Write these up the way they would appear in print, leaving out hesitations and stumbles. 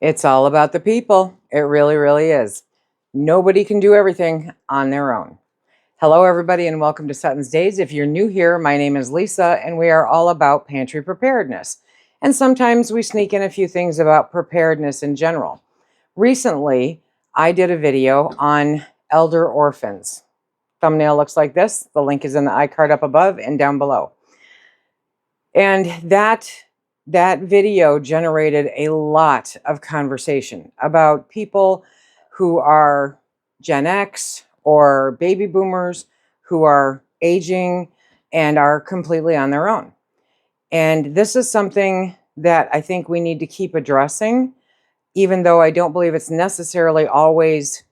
It's all about the people. It really, really is. Nobody can do everything on their own. Hello, everybody, and welcome to SuttonsDaze. If you're new here, my name is Lisa, and we are all about pantry preparedness. And sometimes we sneak in a few things about preparedness in general. Recently, I did a video on elder orphans. Thumbnail looks like this. The link is in the iCard up above and down below. And that video generated a lot of conversation about people who are Gen X or baby boomers who are aging and are completely on their own. And this is something that I think we need to keep addressing, even though I don't believe it's necessarily always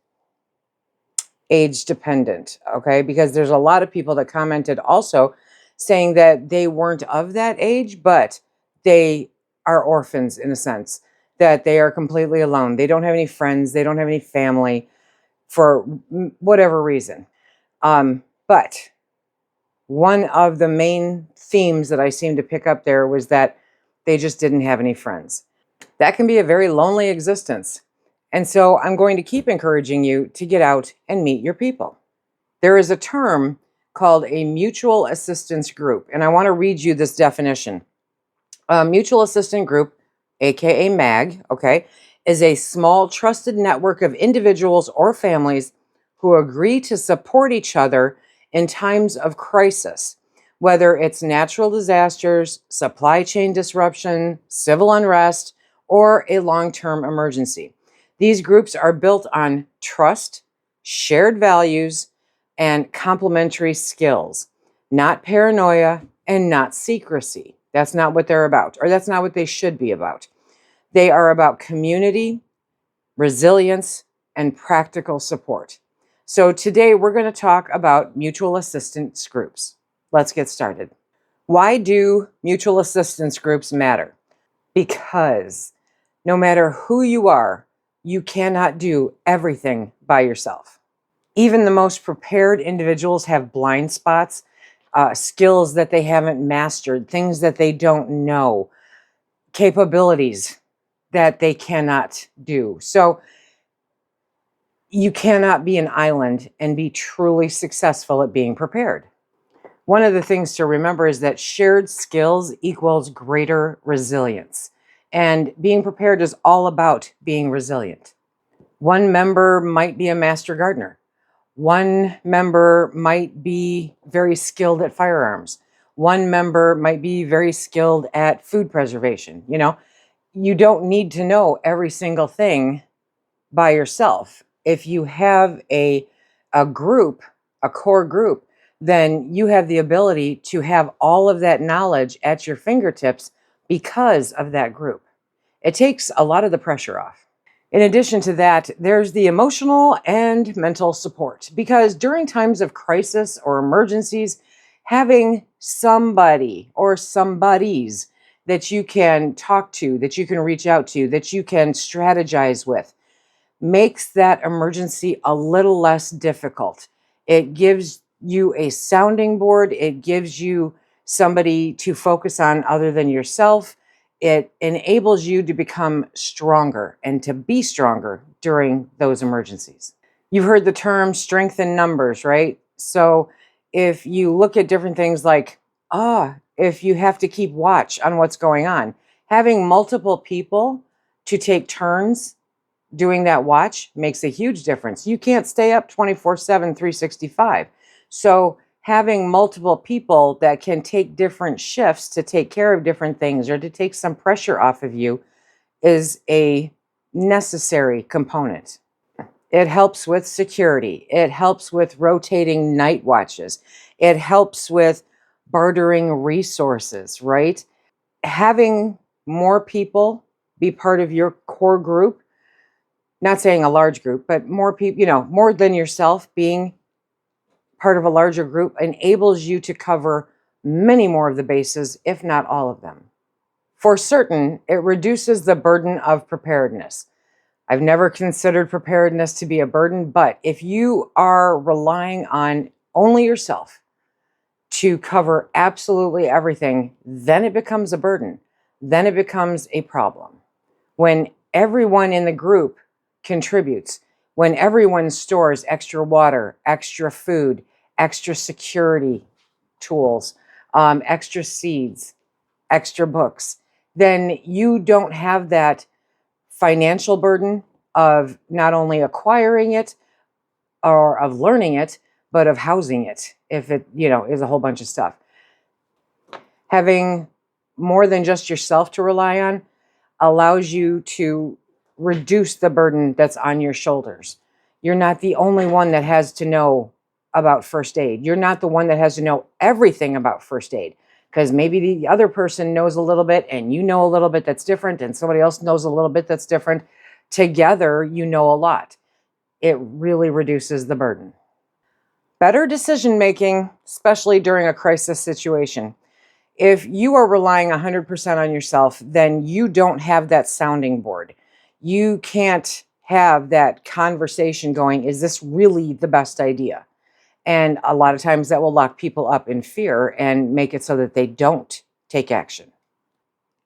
age dependent, okay? Because there's a lot of people that commented also saying that they weren't of that age, but they are orphans in a sense, that they are completely alone. They don't have any friends, they don't have any family for whatever reason. But one of the main themes that I seemed to pick up there was that they just didn't have any friends. That can be a very lonely existence. And so I'm going to keep encouraging you to get out and meet your people. There is a term called a mutual assistance group, and I want to read you this definition. A mutual assistance group, aka MAG, okay, is a small trusted network of individuals or families who agree to support each other in times of crisis, whether it's natural disasters, supply chain disruption, civil unrest, or a long-term emergency. These groups are built on trust, shared values, and complementary skills, not paranoia and not secrecy. That's not what they're about, or that's not what they should be about. They are about community, resilience, and practical support. So today we're going to talk about mutual assistance groups. Let's get started. Why do mutual assistance groups matter? Because no matter who you are, you cannot do everything by yourself. Even the most prepared individuals have blind spots, skills that they haven't mastered, things that they don't know, capabilities that they cannot do. So you cannot be an island and be truly successful at being prepared. One of the things to remember is that shared skills equals greater resilience. And being prepared is all about being resilient. One member might be a master gardener. One member might be very skilled at firearms. One member might be very skilled at food preservation. You don't need to know every single thing by yourself. If you have a group, a core group, then you have the ability to have all of that knowledge at your fingertips because of that group. It takes a lot of the pressure off. In addition to that, there's the emotional and mental support, because during times of crisis or emergencies, having somebody or somebodies that you can talk to, that you can reach out to, that you can strategize with, makes that emergency a little less difficult. It gives you a sounding board. It gives you somebody to focus on other than yourself. It enables you to become stronger and to be stronger during those emergencies. You've heard the term strength in numbers, right? So if you look at different things like, if you have to keep watch on what's going on, having multiple people to take turns doing that watch makes a huge difference. You can't stay up 24/7, 365. So having multiple people that can take different shifts to take care of different things or to take some pressure off of you is a necessary component. It helps with security. It helps with rotating night watches. It helps with bartering resources, right? Having more people be part of your core group, not saying a large group, but more people, more than yourself being part of a larger group enables you to cover many more of the bases, if not all of them. For certain, it reduces the burden of preparedness. I've never considered preparedness to be a burden, but if you are relying on only yourself to cover absolutely everything, then it becomes a burden. Then it becomes a problem. When everyone in the group contributes, when everyone stores extra water, extra food, extra security tools, extra seeds, extra books, then you don't have that financial burden of not only acquiring it or of learning it, but of housing it, if it, is a whole bunch of stuff. Having more than just yourself to rely on allows you to reduce the burden that's on your shoulders. You're not the only one that has to know about first aid. You're not the one that has to know everything about first aid, because maybe the other person knows a little bit and you know a little bit that's different, and somebody else knows a little bit that's different. Together, you know a lot. It really reduces the burden. Better decision making, especially during a crisis situation. If you are relying 100% on yourself, then you don't have that sounding board. You can't have that conversation going, is this really the best idea? And a lot of times that will lock people up in fear and make it so that they don't take action.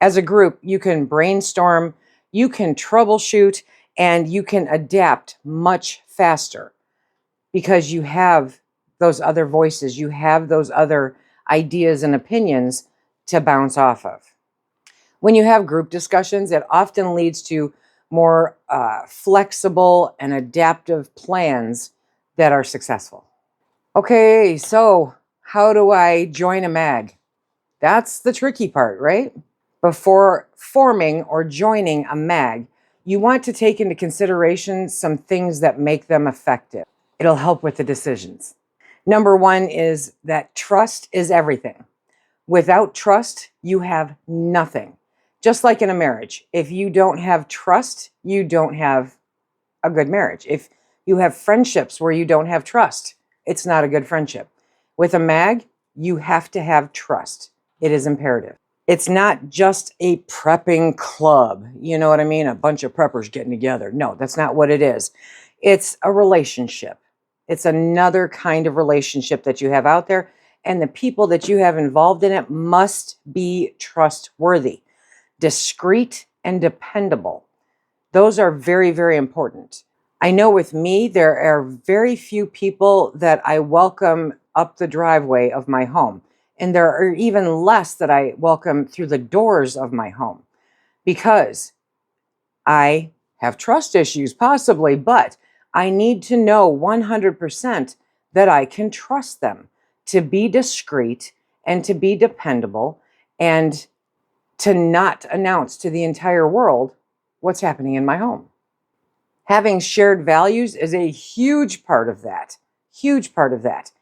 As a group, you can brainstorm, you can troubleshoot, and you can adapt much faster because you have those other voices, you have those other ideas and opinions to bounce off of. When you have group discussions, it often leads to more flexible and adaptive plans that are successful. Okay, so how do I join a MAG? That's the tricky part, right? Before forming or joining a MAG, you want to take into consideration some things that make them effective. It'll help with the decisions. Number one is that trust is everything. Without trust, you have nothing. Just like in a marriage, if you don't have trust, you don't have a good marriage. If you have friendships where you don't have trust, it's not a good friendship. With a MAG, you have to have trust. It is imperative. It's not just a prepping club. You know what I mean? A bunch of preppers getting together. No, that's not what it is. It's a relationship. It's another kind of relationship that you have out there, and the people that you have involved in it must be trustworthy, discreet, and dependable. Those are very, very important. I know with me, there are very few people that I welcome up the driveway of my home, and there are even less that I welcome through the doors of my home, because I have trust issues possibly, but I need to know 100% that I can trust them to be discreet and to be dependable and to not announce to the entire world what's happening in my home. Having shared values is a huge part of that. Huge part of that.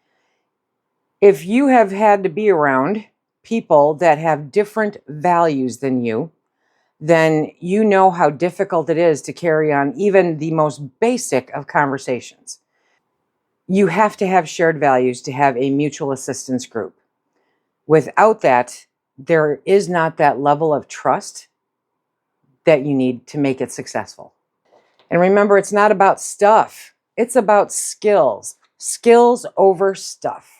If you have had to be around people that have different values than you, then you know how difficult it is to carry on even the most basic of conversations. You have to have shared values to have a mutual assistance group. Without that, there is not that level of trust that you need to make it successful. And remember, it's not about stuff. It's about skills. Skills over stuff.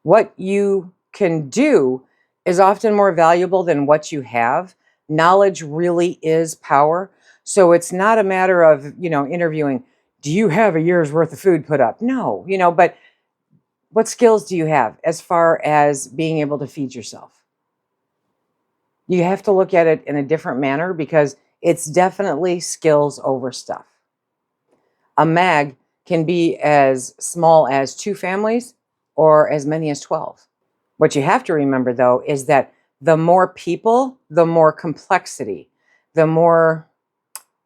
What you can do is often more valuable than what you have. Knowledge really is power. So it's not a matter of, interviewing, do you have a year's worth of food put up? No, but what skills do you have as far as being able to feed yourself? You have to look at it in a different manner because it's definitely skills over stuff. A MAG can be as small as 2 families or as many as 12. What you have to remember, though, is that the more people, the more complexity, the more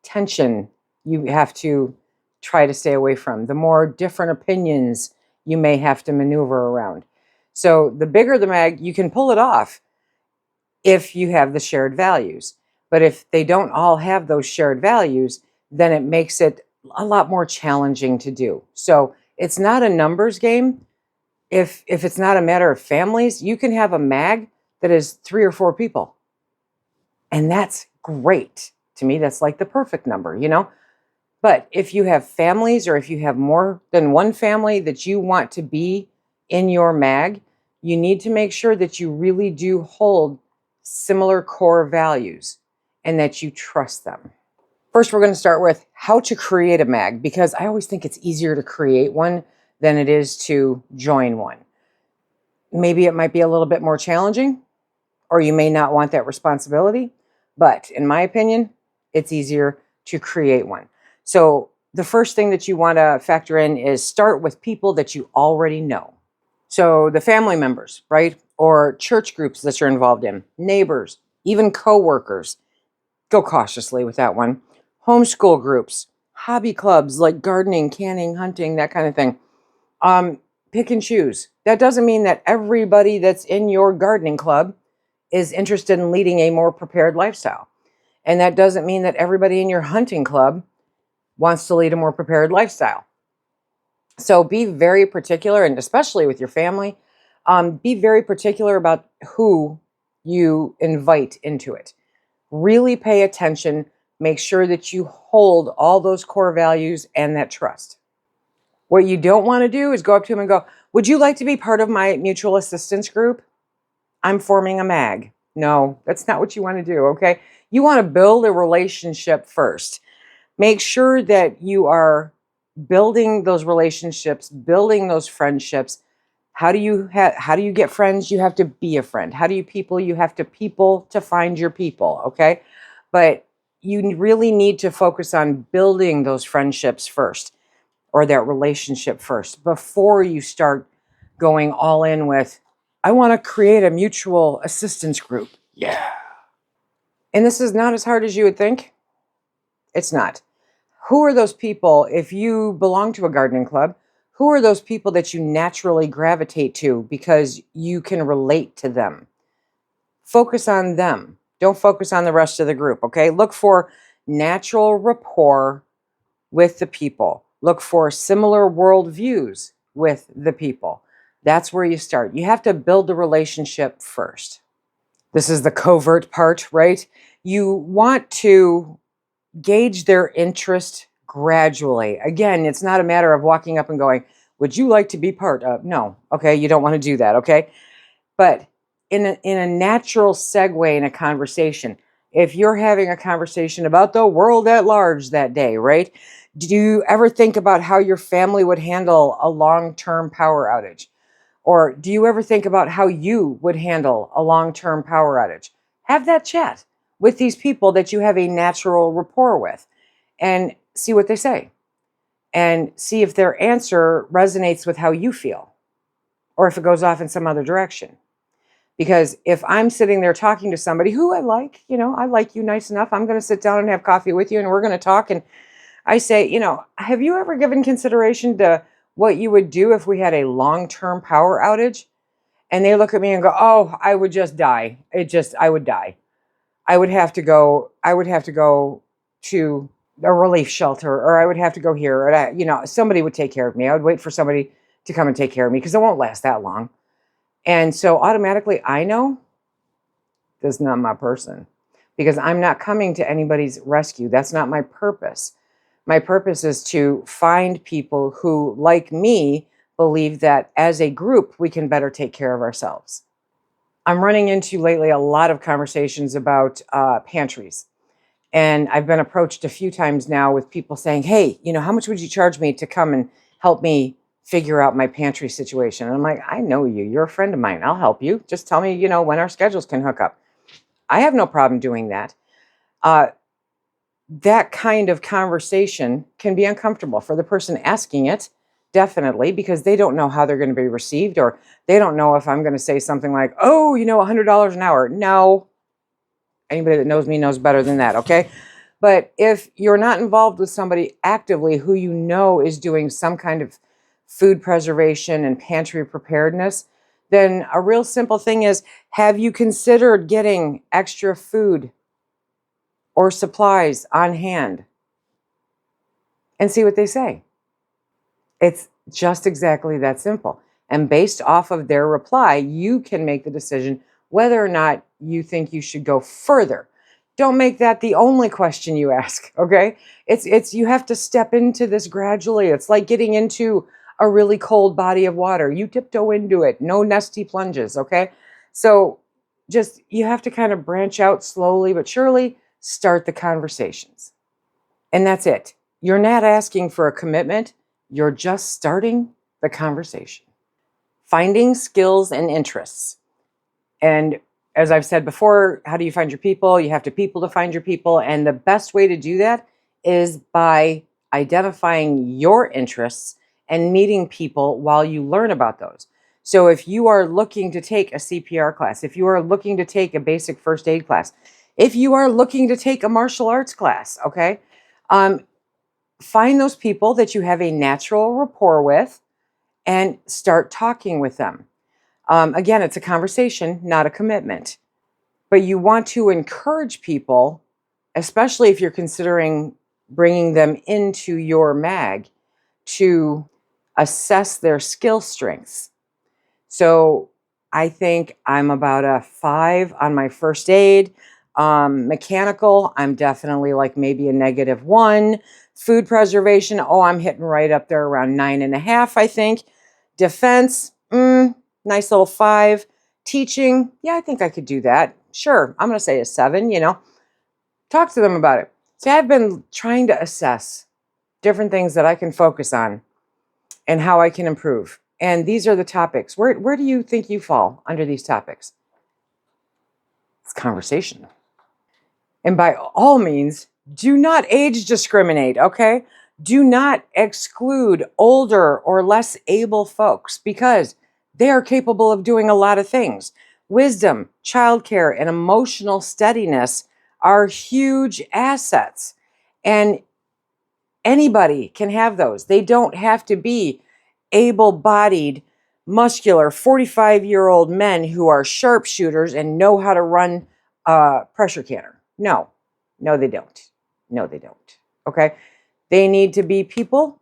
tension you have to try to stay away from, the more different opinions you may have to maneuver around. So the bigger the MAG, you can pull it off if you have the shared values. But if they don't all have those shared values, then it makes it a lot more challenging to do. So it's not a numbers game. If it's not a matter of families, you can have a MAG that is 3 or 4 people. And that's great. To me, that's like the perfect number, But if you have families or if you have more than one family that you want to be in your MAG, you need to make sure that you really do hold similar core values and that you trust them. First, we're going to start with how to create a mag, because I always think it's easier to create one than it is to join one. Maybe it might be a little bit more challenging, or you may not want that responsibility. But in my opinion, it's easier to create one. So the first thing that you want to factor in is start with people that you already know. So the family members, right? Or church groups that you're involved in, neighbors, even coworkers. Go cautiously with that one. Homeschool groups, hobby clubs like gardening, canning, hunting, that kind of thing. Pick and choose. That doesn't mean that everybody that's in your gardening club is interested in leading a more prepared lifestyle. And that doesn't mean that everybody in your hunting club wants to lead a more prepared lifestyle. So be very particular, and especially with your family, be very particular about who you invite into it. Really pay attention. Make sure that you hold all those core values and that trust. What you don't want to do is go up to them and go, would you like to be part of my mutual assistance group? I'm forming a mag. No, that's not what you want to do, okay? You want to build a relationship first. Make sure that you are building those relationships, building those friendships. How do you get friends? You have to be a friend. How do you people? You have to people to find your people, okay? But you really need to focus on building those friendships first, or that relationship first, before you start going all in with, I want to create a mutual assistance group. Yeah. And this is not as hard as you would think. It's not. Who are those people, if you belong to a gardening club, who are those people that you naturally gravitate to because you can relate to them? Focus on them. Don't focus on the rest of the group, okay? Look for natural rapport with the people. Look for similar worldviews with the people. That's where you start. You have to build the relationship first. This is the covert part, right? You want to gauge their interest gradually. Again, it's not a matter of walking up and going, would you like to be part of? No, okay, you don't want to do that, okay? But in a natural segue in a conversation, if you're having a conversation about the world at large that day, right? Do you ever think about how your family would handle a long-term power outage? Or do you ever think about how you would handle a long-term power outage? Have that chat with these people that you have a natural rapport with, and see what they say. And see if their answer resonates with how you feel, or if it goes off in some other direction. Because if I'm sitting there talking to somebody who I like, I like you nice enough, I'm going to sit down and have coffee with you and we're going to talk. And I say, have you ever given consideration to what you would do if we had a long-term power outage? And they look at me and go, oh, I would just die. I would die. I would have to go to a relief shelter, or I would have to go here. Or, somebody would take care of me. I would wait for somebody to come and take care of me because it won't last that long. And so automatically I know this is not my person, because I'm not coming to anybody's rescue. That's not my purpose. My purpose is to find people who, like me, believe that as a group, we can better take care of ourselves. I'm running into lately a lot of conversations about pantries. And I've been approached a few times now with people saying, hey, how much would you charge me to come and help me figure out my pantry situation? And I'm like, I know you. You're a friend of mine. I'll help you. Just tell me, when our schedules can hook up. I have no problem doing that. That kind of conversation can be uncomfortable for the person asking it, definitely, because they don't know how they're going to be received, or they don't know if I'm going to say something like, oh, $100 an hour. No. Anybody that knows me knows better than that, okay? But if you're not involved with somebody actively who is doing some kind of food preservation and pantry preparedness, then a real simple thing is, have you considered getting extra food or supplies on hand? And see what they say. It's just exactly that simple. And based off of their reply, you can make the decision whether or not you think you should go further. Don't make that the only question you ask, okay? It's you have to step into this gradually. It's like getting into a really cold body of water. You tiptoe into it, no nesty plunges, okay? So you have to kind of branch out slowly but surely, start the conversations. And that's it. You're not asking for a commitment. You're just starting the conversation. Finding skills and interests. And as I've said before, how do you find your people? You have to people to find your people. And the best way to do that is by identifying your interests and meeting people while you learn about those. So if you are looking to take a CPR class, if you are looking to take a basic first aid class, if you are looking to take a martial arts class, okay, find those people that you have a natural rapport with and start talking with them. Again, it's a conversation, not a commitment. But you want to encourage people, especially if you're considering bringing them into your mag, to assess their skill strengths. So I think I'm about a 5 on my first aid. Mechanical, I'm definitely like maybe a -1. Food preservation, oh, I'm hitting right up there around 9.5, I think. Defense, nice little 5. Teaching, yeah, I think I could do that. Sure, I'm going to say a 7, Talk to them about it. See, I've been trying to assess different things that I can focus on and how I can improve. And these are the topics. Where do you think you fall under these topics? It's conversation. And by all means, do not age discriminate, okay? Do not exclude older or less able folks because they are capable of doing a lot of things. Wisdom, childcare, and emotional steadiness are huge assets. And anybody can have those. They don't have to be able-bodied, muscular, 45-year-old men who are sharpshooters and know how to run a pressure canner. No, they don't. No, they don't. Okay? They need to be people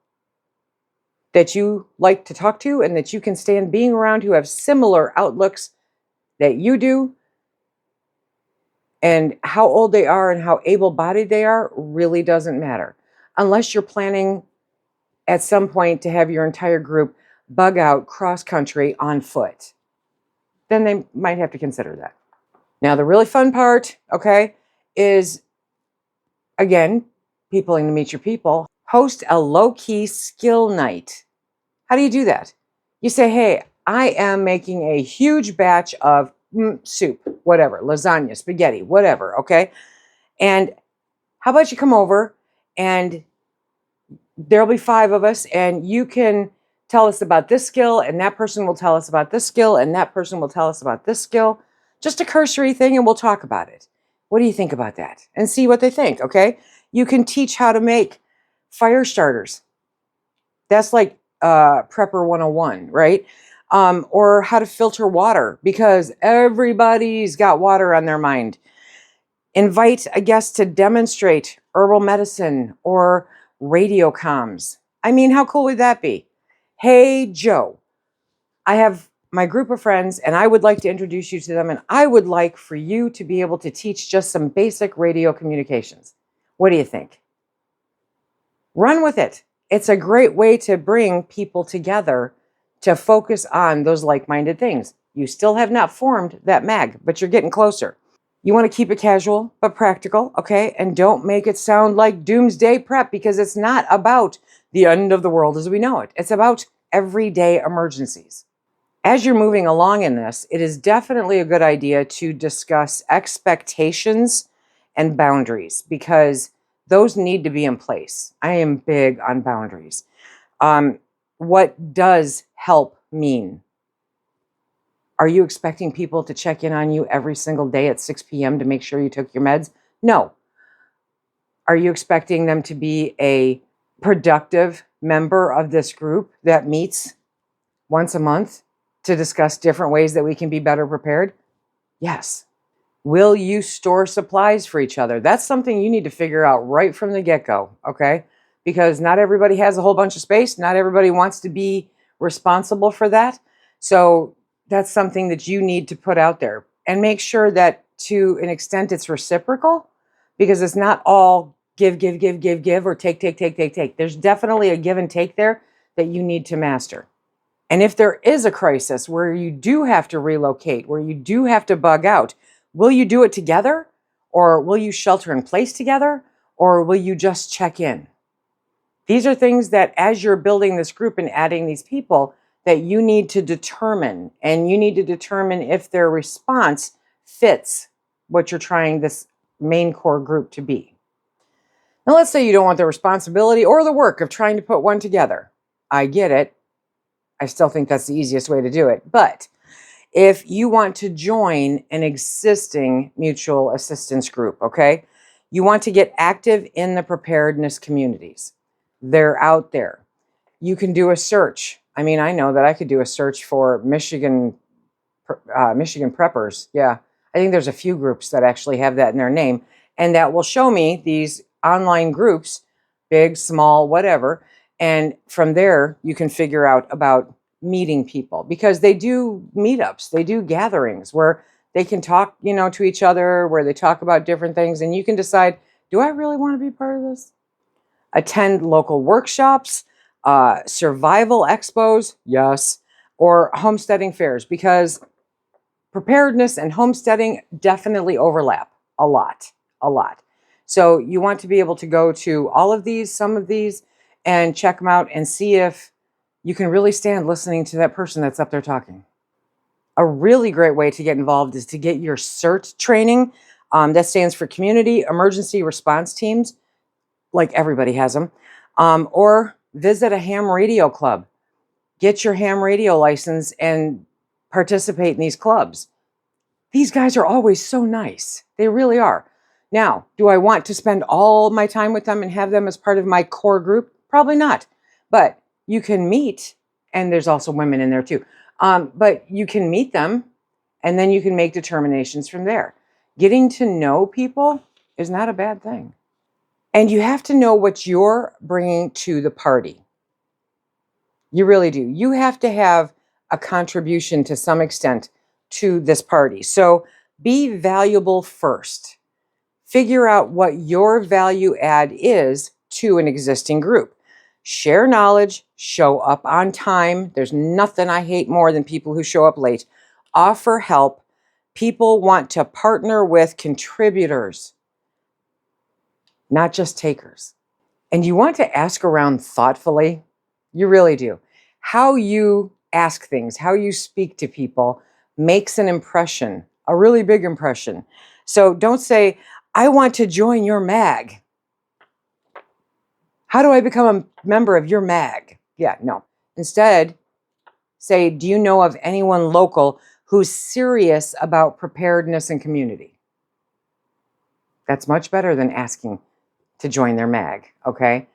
that you like to talk to and that you can stand being around who have similar outlooks that you do. And how old they are and how able-bodied they are really doesn't matter. Unless you're planning at some point to have your entire group bug out cross-country on foot. Then they might have to consider that. Now, the really fun part, okay, is, again, peopling to meet your people. Host a low-key skill night. How do you do that? You say, hey, I am making a huge batch of soup, whatever, lasagna, spaghetti, whatever, okay? And how about you come over and there'll be 5 of us and you can tell us about this skill and that person will tell us about this skill and that person will tell us about this skill. Just a cursory thing and we'll talk about it. What do you think about that? And see what they think, okay? You can teach how to make fire starters. That's like Prepper 101, right? Or how to filter water because everybody's got water on their mind. Invite a guest to demonstrate herbal medicine or radio comms. I mean, how cool would that be? Hey, Joe, I have my group of friends and I would like to introduce you to them and I would like for you to be able to teach just some basic radio communications. What do you think? Run with it. It's a great way to bring people together to focus on those like-minded things. You still have not formed that mag, but you're getting closer. You want to keep it casual, but practical, okay? And don't make it sound like doomsday prep because it's not about the end of the world as we know it. It's about everyday emergencies. As you're moving along in this, it is definitely a good idea to discuss expectations and boundaries because those need to be in place. I am big on boundaries. What does help mean? Are you expecting people to check in on you every single day at 6 p.m. to make sure you took your meds? No. Are you expecting them to be a productive member of this group that meets once a month to discuss different ways that we can be better prepared? Yes. Will you store supplies for each other? That's something you need to figure out right from the get-go, okay? Because not everybody has a whole bunch of space. Not everybody wants to be responsible for that. So that's something that you need to put out there and make sure that to an extent it's reciprocal because it's not all give, or take. There's definitely a give and take there that you need to master. And if there is a crisis where you do have to relocate, where you do have to bug out, will you do it together or will you shelter in place together? Or will you just check in? These are things that as you're building this group and adding these people that you need to determine, and you need to determine if their response fits what you're trying this main core group to be. Now, let's say you don't want the responsibility or the work of trying to put one together. I get it. I still think that's the easiest way to do it. But if you want to join an existing mutual assistance group, okay, you want to get active in the preparedness communities. They're out there. You can do a search. I mean, I know that I could do a search for Michigan preppers. Yeah, I think there's a few groups that actually have that in their name, and that will show me these online groups, big, small, whatever. And from there, you can figure out about meeting people, because they do meetups, they do gatherings where they can talk, to each other, where they talk about different things, and you can decide, do I really want to be part of this? Attend local workshops, survival expos, yes, or homesteading fairs, because preparedness and homesteading definitely overlap a lot. So you want to be able to go to all of these, some of these, and check them out and see if you can really stand listening to that person that's up there talking. A really great way to get involved is to get your CERT training. That stands for Community Emergency Response Teams, like everybody has them. Or visit a ham radio club. Get your ham radio license and participate in these clubs. These guys are always so nice. They really are. Now, do I want to spend all my time with them and have them as part of my core group? Probably not. But you can meet, and there's also women in there too. But you can meet them, and then you can make determinations from there. Getting to know people is not a bad thing. And you have to know what you're bringing to the party. You really do. You have to have a contribution to some extent to this party. So be valuable first. Figure out what your value add is to an existing group. Share knowledge, show up on time. There's nothing I hate more than people who show up late. Offer help. People want to partner with contributors, not just takers. And you want to ask around thoughtfully. You really do. How you ask things, how you speak to people makes an impression, a really big impression. So don't say, I want to join your mag. How do I become a member of your mag? Yeah, no. Instead, say, do you know of anyone local who's serious about preparedness and community? That's much better than asking to join their mag, okay?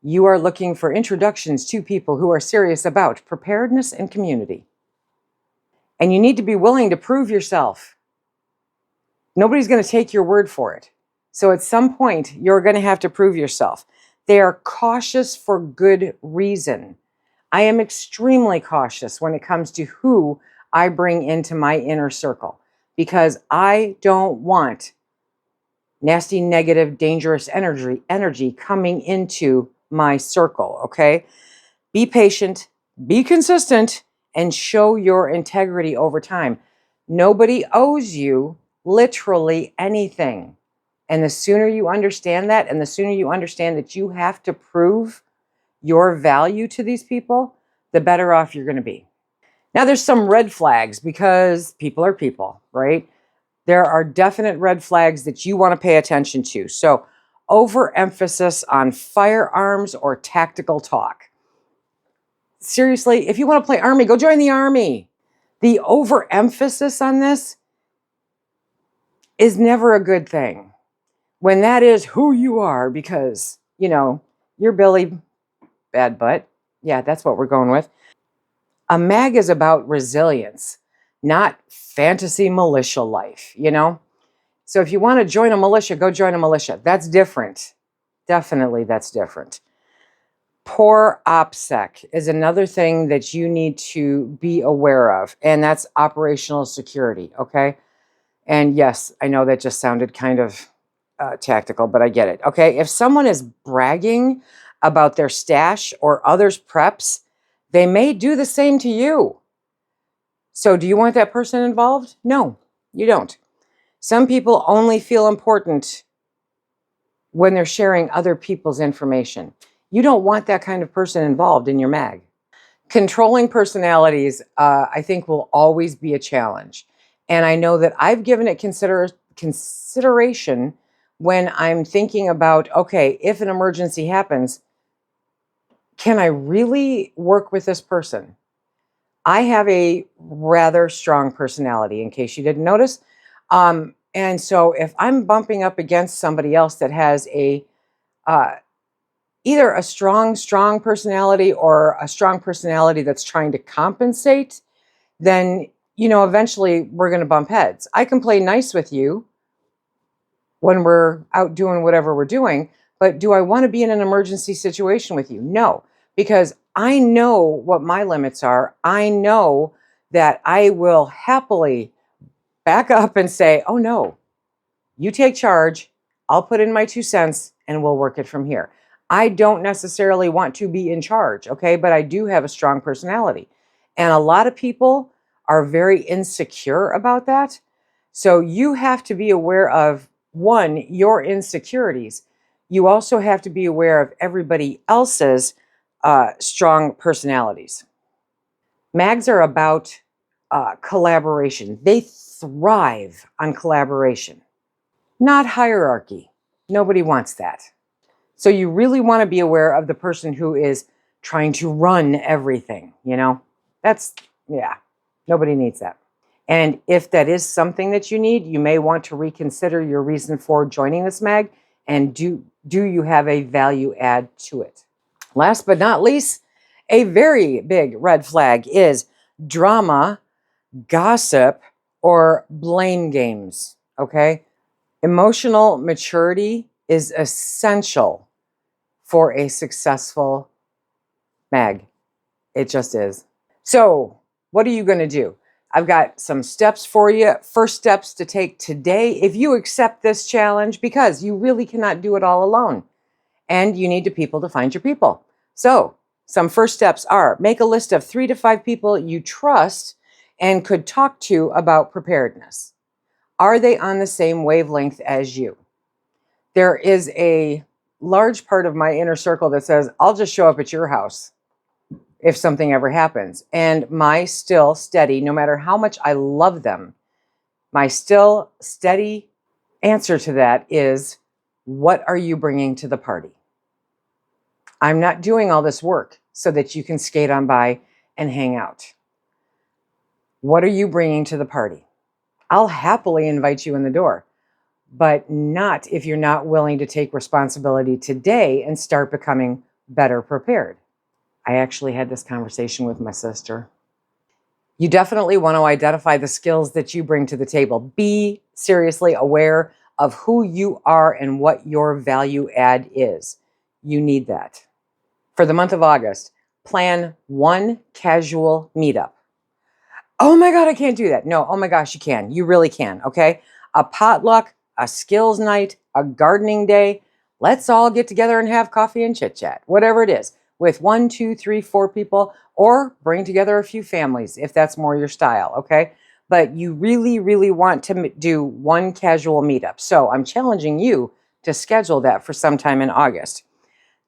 You are looking for introductions to people who are serious about preparedness and community. And you need to be willing to prove yourself. Nobody's going to take your word for it. So at some point, you're going to have to prove yourself. They are cautious for good reason. I am extremely cautious when it comes to who I bring into my inner circle, because I don't want nasty, negative, dangerous energy coming into my circle, okay? Be patient, be consistent, and show your integrity over time. Nobody owes you literally anything. And the sooner you understand that, and the sooner you understand that you have to prove your value to these people, the better off you're going to be. Now, there's some red flags, because people are people, right? There are definite red flags that you want to pay attention to. So, overemphasis on firearms or tactical talk. Seriously, if you want to play Army, go join the Army. The overemphasis on this is never a good thing. When that is who you are, because, you're Billy Bad Butt. Yeah, that's what we're going with. A mag is about resilience, not fantasy militia life, So if you want to join a militia, go join a militia. That's different. Definitely, that's different. Poor OPSEC is another thing that you need to be aware of, and that's operational security, okay? And yes, I know that just sounded kind of tactical, but I get it, okay? If someone is bragging about their stash or others' preps, they may do the same to you. So do you want that person involved? No, you don't. Some people only feel important when they're sharing other people's information. You don't want that kind of person involved in your mag. Controlling personalities, I think, will always be a challenge. And I know that I've given it consideration when I'm thinking about, okay, if an emergency happens, can I really work with this person? I have a rather strong personality, in case you didn't notice. And so if I'm bumping up against somebody else that has either a strong personality or a strong personality that's trying to compensate, then, eventually we're going to bump heads. I can play nice with you when we're out doing whatever we're doing, but do I want to be in an emergency situation with you? No, because I know what my limits are. I know that I will happily back up and say, oh no, you take charge, I'll put in my 2 cents and we'll work it from here. I don't necessarily want to be in charge, okay? But I do have a strong personality. And a lot of people are very insecure about that. So you have to be aware of, one, your insecurities. You also have to be aware of everybody else's strong personalities. Mags are about collaboration. They thrive on collaboration, not hierarchy. Nobody wants that. So you really want to be aware of the person who is trying to run everything, That's, yeah, nobody needs that. And if that is something that you need, you may want to reconsider your reason for joining this mag, and do you have a value add to it? Last but not least, a very big red flag is drama, gossip, or blame games, okay? Emotional maturity is essential for a successful mag. It just is. So, what are you going to do? I've got some steps for you. First steps to take today if you accept this challenge, because you really cannot do it all alone. And you need people to find your people. So, some first steps are: make a list of 3 to 5 people you trust and could talk to about preparedness. Are they on the same wavelength as you? There is a large part of my inner circle that says, I'll just show up at your house if something ever happens. And my still steady, no matter how much I love them, my still steady answer to that is, what are you bringing to the party? I'm not doing all this work so that you can skate on by and hang out. What are you bringing to the party? I'll happily invite you in the door, but not if you're not willing to take responsibility today and start becoming better prepared. I actually had this conversation with my sister. You definitely want to identify the skills that you bring to the table. Be seriously aware of who you are and what your value add is. You need that. For the month of August, plan 1 casual meetup. Oh my God, I can't do that. No, oh my gosh, you can. You really can, okay? A potluck, a skills night, a gardening day. Let's all get together and have coffee and chit chat, whatever it is, with 1, 2, 3, 4 people, or bring together a few families if that's more your style, okay? But you really, really want to do 1 casual meetup. So I'm challenging you to schedule that for sometime in August.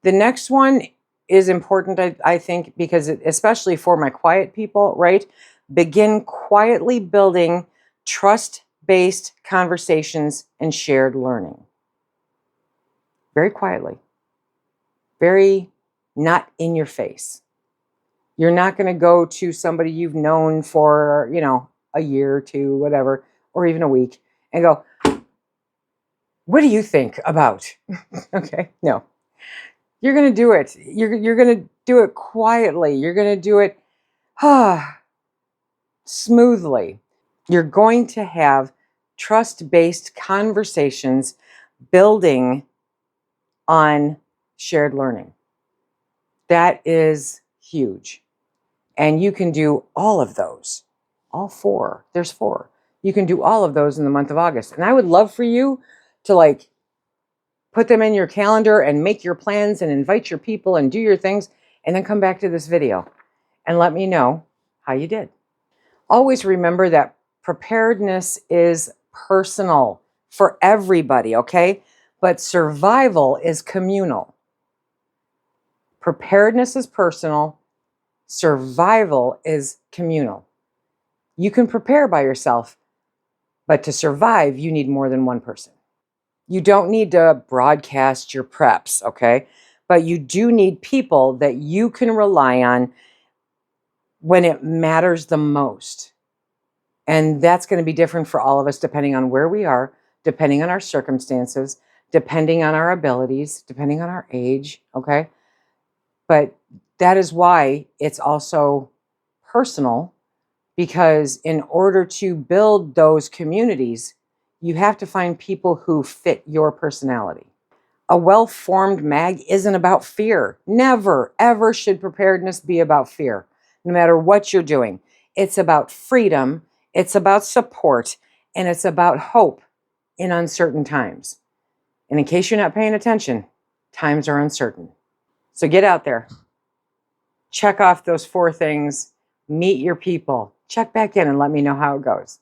The next one is important, I think, because especially for my quiet people, right? Begin quietly building trust-based conversations and shared learning. Very quietly. Very not in your face. You're not going to go to somebody you've known for, a year or 2, whatever, or even a week, and go, what do you think about? Okay, no. You're going to do it. You're going to do it quietly. You're going to do it smoothly. You're going to have trust-based conversations building on shared learning. That is huge. And you can do all of those. All 4. There's 4. You can do all of those in the month of August. And I would love for you to put them in your calendar and make your plans and invite your people and do your things, and then come back to this video and let me know how you did. Always remember that preparedness is personal for everybody, okay? But survival is communal. Preparedness is personal. Survival is communal. You can prepare by yourself, but to survive, you need more than one person. You don't need to broadcast your preps, okay? But you do need people that you can rely on when it matters the most. And that's going to be different for all of us depending on where we are, depending on our circumstances, depending on our abilities, depending on our age, okay? But that is why it's also personal, because in order to build those communities, you have to find people who fit your personality. A well-formed mag isn't about fear. Never, ever should preparedness be about fear, no matter what you're doing. It's about freedom, it's about support, and it's about hope in uncertain times. And in case you're not paying attention, times are uncertain. So get out there. Check off those 4 things. Meet your people. Check back in and let me know how it goes.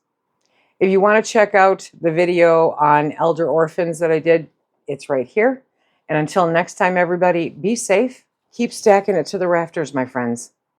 If you want to check out the video on elder orphans that I did, it's right here. And until next time, everybody, be safe. Keep stacking it to the rafters, my friends.